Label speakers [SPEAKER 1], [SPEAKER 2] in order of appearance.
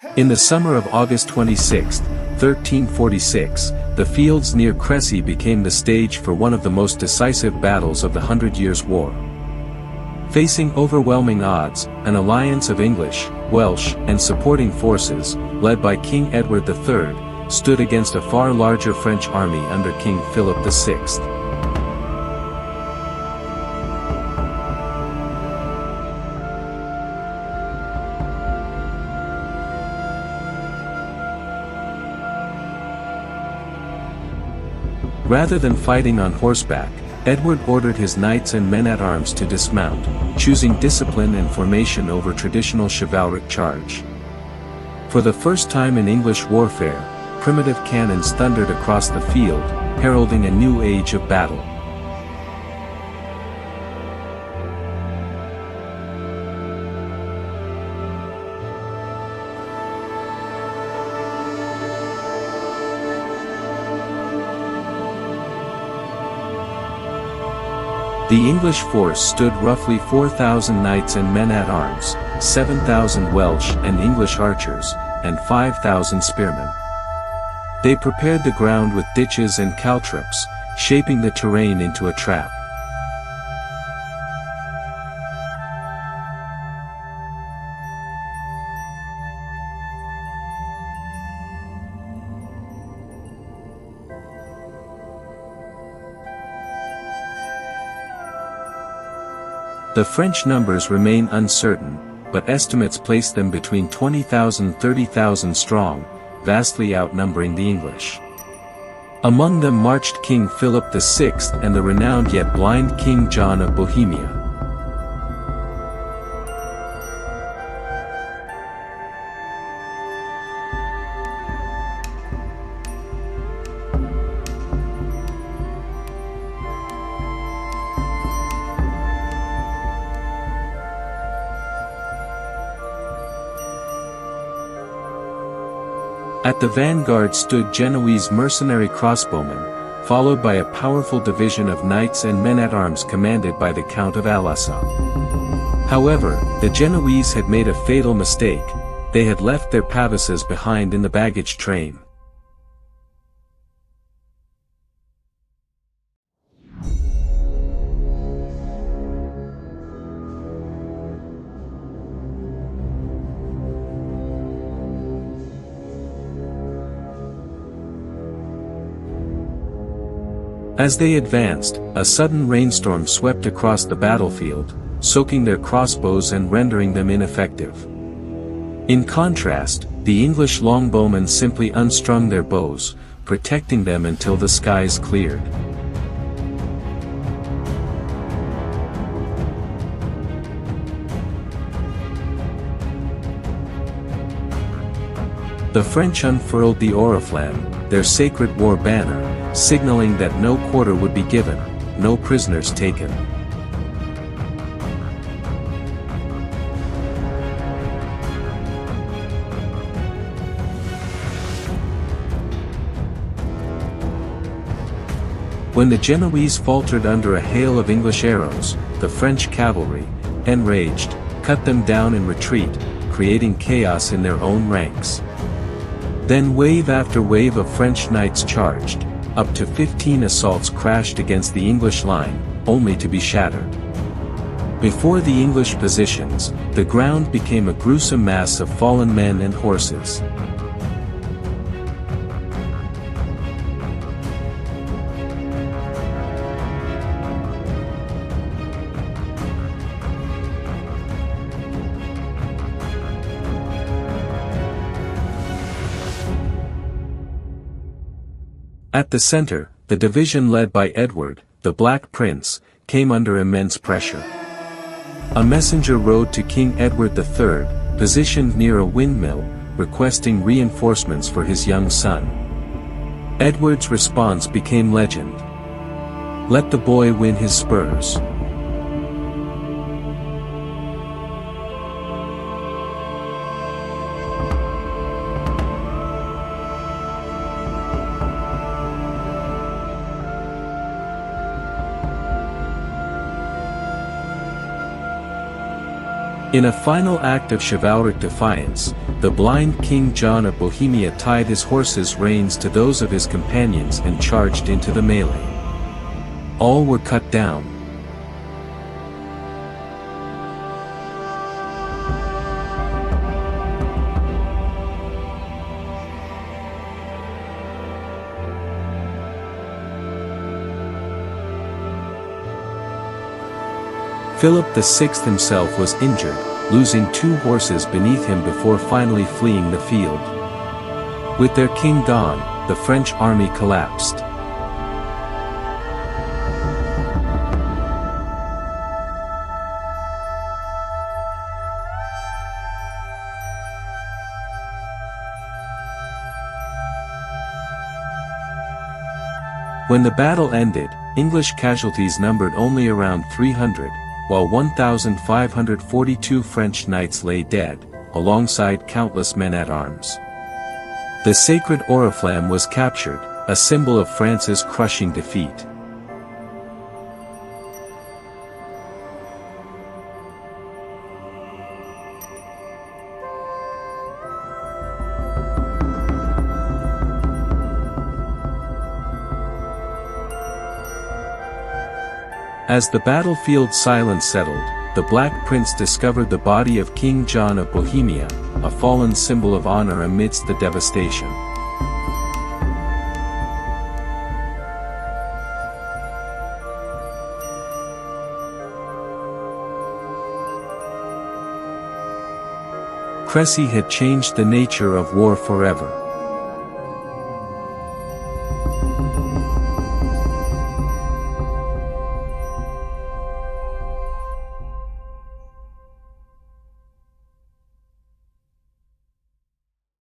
[SPEAKER 1] In the summer of August 26, 1346, the fields near Crécy became the stage for one of the most decisive battles of the Hundred Years' War. Facing overwhelming odds, an alliance of English, Welsh, and supporting forces, led by King Edward III, stood against a far larger French army under King Philip VI. Rather than fighting on horseback, Edward ordered his knights and men-at-arms to dismount, choosing discipline and formation over traditional chivalric charge. For the first time in English warfare, primitive cannons thundered across the field, heralding a new age of battle. The English force stood roughly 4,000 knights and men-at-arms, 7,000 Welsh and English archers, and 5,000 spearmen. They prepared the ground with ditches and caltrops, shaping the terrain into a trap. The French numbers remain uncertain, but estimates place them between 20,000 and 30,000 strong, vastly outnumbering the English. Among them marched King Philip VI and the renowned yet blind King John of Bohemia. At the vanguard stood Genoese mercenary crossbowmen, followed by a powerful division of knights and men-at-arms commanded by the Count of Alassa. However, the Genoese had made a fatal mistake: they had left their pavises behind in the baggage train. As they advanced, a sudden rainstorm swept across the battlefield, soaking their crossbows and rendering them ineffective. In contrast, the English longbowmen simply unstrung their bows, protecting them until the skies cleared. The French unfurled the Oriflamme, their sacred war banner, signaling that no quarter would be given, no prisoners taken. When the Genoese faltered under a hail of English arrows, the French cavalry, enraged, cut them down in retreat, creating chaos in their own ranks. Then wave after wave of French knights charged. Up to 15 assaults crashed against the English line, only to be shattered. Before the English positions, the ground became a gruesome mass of fallen men and horses. At the center, the division led by Edward, the Black Prince, came under immense pressure. A messenger rode to King Edward III, positioned near a windmill, requesting reinforcements for his young son. Edward's response became legend. "Let the boy win his spurs." In a final act of chivalric defiance, the blind King John of Bohemia tied his horse's reins to those of his companions and charged into the melee. All were cut down. Philip VI himself was injured, losing 2 horses beneath him before finally fleeing the field. With their king gone, the French army collapsed. When the battle ended, English casualties numbered only around 300, while 1,542 French knights lay dead, alongside countless men-at-arms. The sacred Oriflamme was captured, a symbol of France's crushing defeat. As the battlefield silence settled, the Black Prince discovered the body of King John of Bohemia, a fallen symbol of honor amidst the devastation. Crécy had changed the nature of war forever.